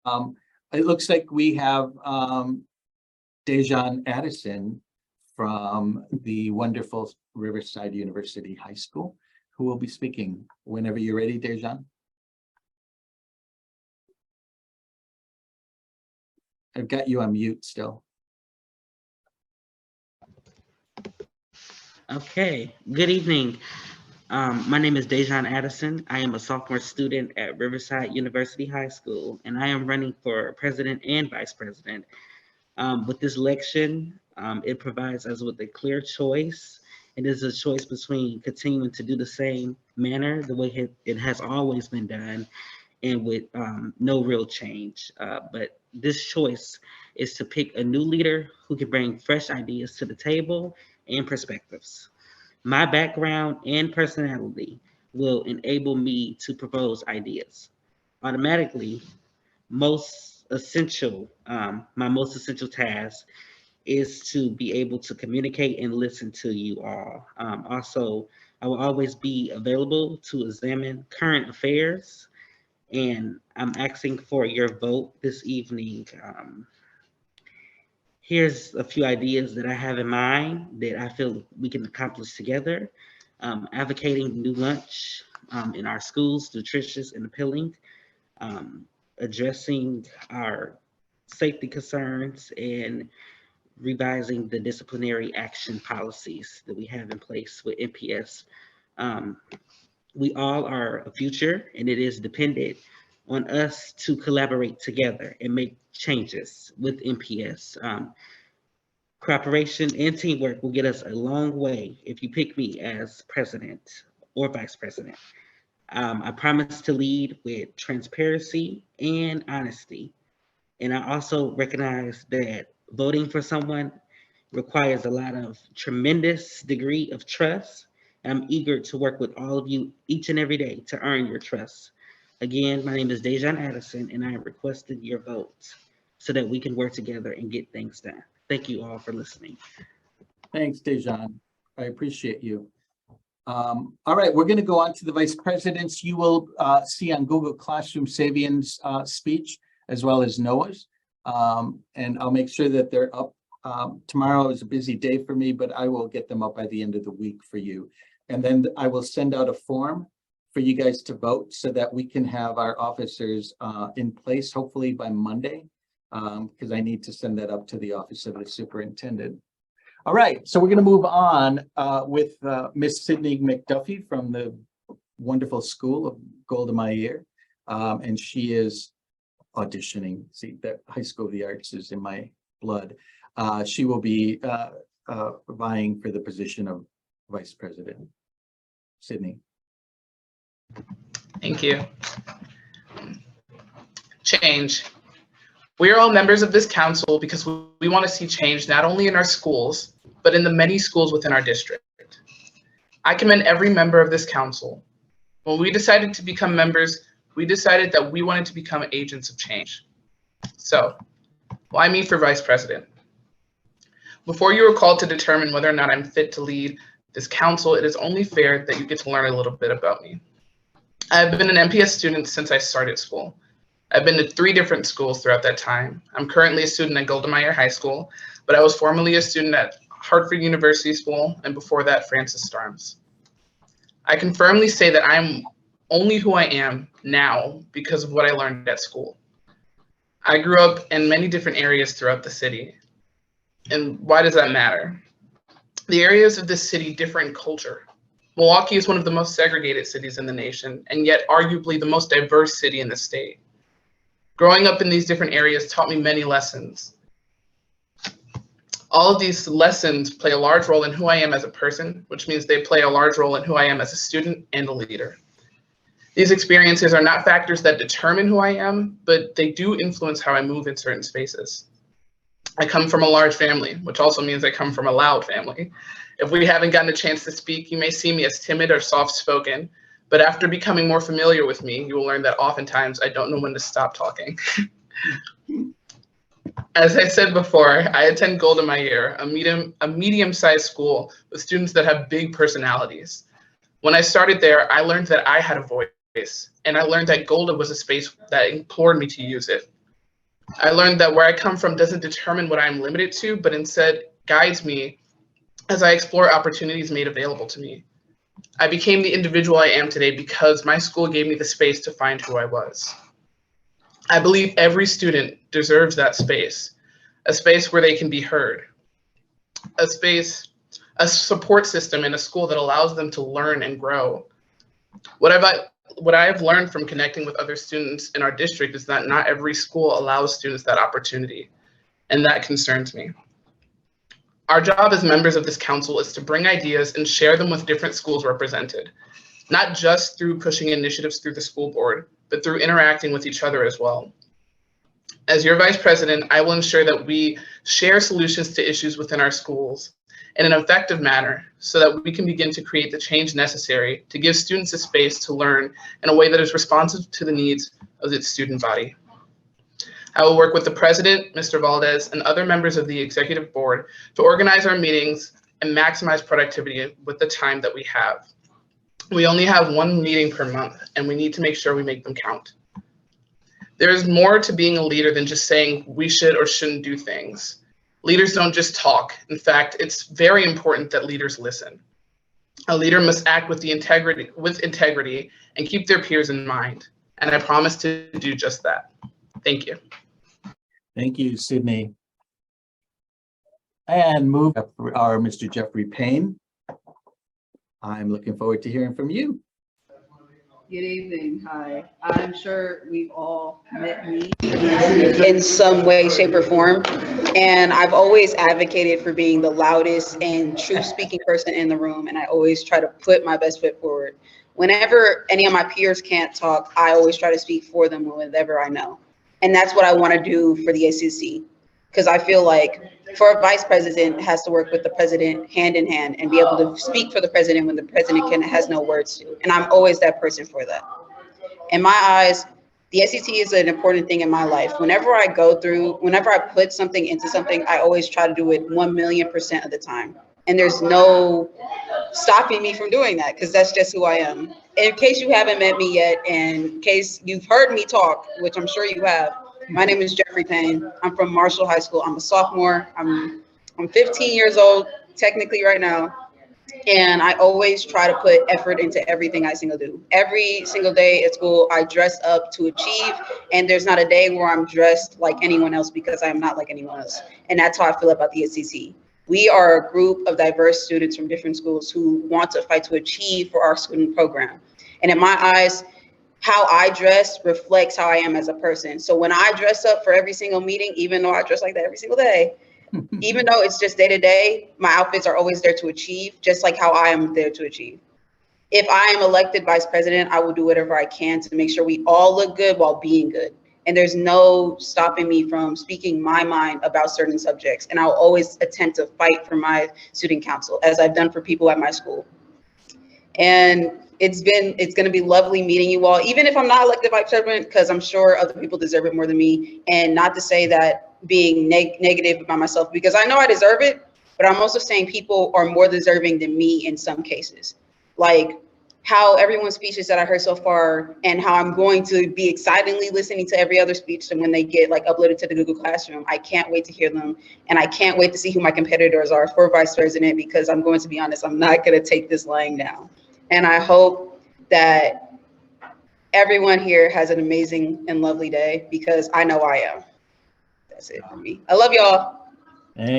Um, it looks like we have Dejan Addison from the wonderful Riverside University High School, who will be speaking whenever you're ready, Dejan. I've got you on mute still. Okay, good evening. My name is Dejan Addison. I am a sophomore student at Riverside University High School, and I am running for president and vice president. With this election, it provides us with a clear choice. It is a choice between continuing to do the same manner, the way it has always been done, and with no real change. But this choice is to pick a new leader who can bring fresh ideas to the table and perspectives. My background and personality will enable me to propose ideas. Automatically, my most essential task is to be able to communicate and listen to you all. Also, I will always be available to examine current affairs, and I'm asking for your vote this evening. Here's a few ideas that I have in mind that I feel we can accomplish together. Advocating new lunch in our schools, nutritious and appealing, addressing our safety concerns, and revising the disciplinary action policies that we have in place with MPS. We all are a future, and it is dependent on us to collaborate together and make changes with MPS. Cooperation and teamwork will get us a long way if you pick me as president or vice president. I promise to lead with transparency and honesty. And I also recognize that voting for someone requires a lot of tremendous degree of trust. I'm eager to work with all of you each and every day to earn your trust. Again, my name is Dejan Addison, and I am requesting your votes so that we can work together and get things done. Thank you all for listening. Thanks, Dejan. I appreciate you. All right, we're going to go on to the vice presidents. You will see on Google Classroom Savion's speech as well as Noah's. And I'll make sure that they're up. Tomorrow is a busy day for me, but I will get them up by the end of the week for you. And then I will send out a form for you guys to vote so that we can have our officers in place, hopefully by Monday, because I need to send that up to the office of the superintendent. All right, so we're going to move on with Miss Sidney McDuffie from the wonderful school of Golda Meir, and she is auditioning. See, that High School of the Arts is in my blood. She will be vying for the position of vice president. Sidney. Thank you. Change. We are all members of this council because we want to see change not only in our schools, but in the many schools within our district. I commend every member of this council. When we decided to become members, we decided that we wanted to become agents of change. So, why me for vice president? Before you are called to determine whether or not I'm fit to lead this council, it is only fair that you get to learn a little bit about me. I've been an MPS student since I started school. I've been to 3 different schools throughout that time. I'm currently a student at Golda Meir High School, but I was formerly a student at Hartford University School, and before that, Francis Starnes. I can firmly say that I'm only who I am now because of what I learned at school. I grew up in many different areas throughout the city. And why does that matter? The areas of this city differ in culture. Milwaukee is one of the most segregated cities in the nation, and yet arguably the most diverse city in the state. Growing up in these different areas taught me many lessons. All of these lessons play a large role in who I am as a person, which means they play a large role in who I am as a student and a leader. These experiences are not factors that determine who I am, but they do influence how I move in certain spaces. I come from a large family, which also means I come from a loud family. If we haven't gotten a chance to speak, you may see me as timid or soft-spoken, but after becoming more familiar with me, you will learn that oftentimes I don't know when to stop talking. As I said before, I attend Golda Meir, a medium-sized school with students that have big personalities. When I started there, I learned that I had a voice, and I learned that Golda was a space that implored me to use it. I learned that where I come from doesn't determine what I'm limited to, but instead guides me as I explore opportunities made available to me. I became the individual I am today because my school gave me the space to find who I was. I believe every student deserves that space, a space where they can be heard, a space, a support system in a school that allows them to learn and grow. What I have learned from connecting with other students in our district is that not every school allows students that opportunity, and that concerns me. Our job as members of this council is to bring ideas and share them with different schools represented, not just through pushing initiatives through the school board, but through interacting with each other as well. As your vice president, I will ensure that we share solutions to issues within our schools in an effective manner so that we can begin to create the change necessary to give students a space to learn in a way that is responsive to the needs of its student body. I will work with the president, Mr. Valdez, and other members of the executive board to organize our meetings and maximize productivity with the time that we have. We only have one meeting per month, and we need to make sure we make them count. There is more to being a leader than just saying we should or shouldn't do things. Leaders don't just talk. In fact, it's very important that leaders listen. A leader must act with integrity and keep their peers in mind. And I promise to do just that. Thank you. Thank you, Sidney. And move up for our Mr. Jeffrey Payne. I'm looking forward to hearing from you. Good evening. Hi. I'm sure we've all met me in some way, shape, or form. And I've always advocated for being the loudest and truth-speaking person in the room. And I always try to put my best foot forward. Whenever any of my peers can't talk, I always try to speak for them whenever I know. And that's what I want to do for the SSAC. Because I feel like for a vice president has to work with the president hand in hand and be able to speak for the president when the president has no words to. And I'm always that person for that. In my eyes, the SSAC is an important thing in my life. Whenever I put something into something, I always try to do it 1,000,000% of the time. And there's no stopping me from doing that because that's just who I am. In case you haven't met me yet, and in case you've heard me talk, which I'm sure you have, my name is Jeffrey Payne. I'm from Marshall High School. I'm a sophomore. I'm 15 years old, technically right now. And I always try to put effort into everything I do. Every single day at school, I dress up to achieve. And there's not a day where I'm dressed like anyone else because I'm not like anyone else. And that's how I feel about the SSAC. We are a group of diverse students from different schools who want to fight to achieve for our student program. And in my eyes, how I dress reflects how I am as a person. So when I dress up for every single meeting, even though I dress like that every single day, even though it's just day to day, my outfits are always there to achieve, just like how I am there to achieve. If I am elected vice president, I will do whatever I can to make sure we all look good while being good. And there's no stopping me from speaking my mind about certain subjects. And I'll always attempt to fight for my student council, as I've done for people at my school. And it's going to be lovely meeting you all, even if I'm not elected vice president, because I'm sure other people deserve it more than me. And not to say that being negative about myself, because I know I deserve it, but I'm also saying people are more deserving than me in some cases. Like how everyone's speeches that I heard so far and how I'm going to be excitedly listening to every other speech. And when they get like uploaded to the Google Classroom, I can't wait to hear them. And I can't wait to see who my competitors are for vice president, because I'm going to be honest, I'm not going to take this lying down. And I hope that everyone here has an amazing and lovely day, because I know I am. That's it for me. I love y'all. Thank you.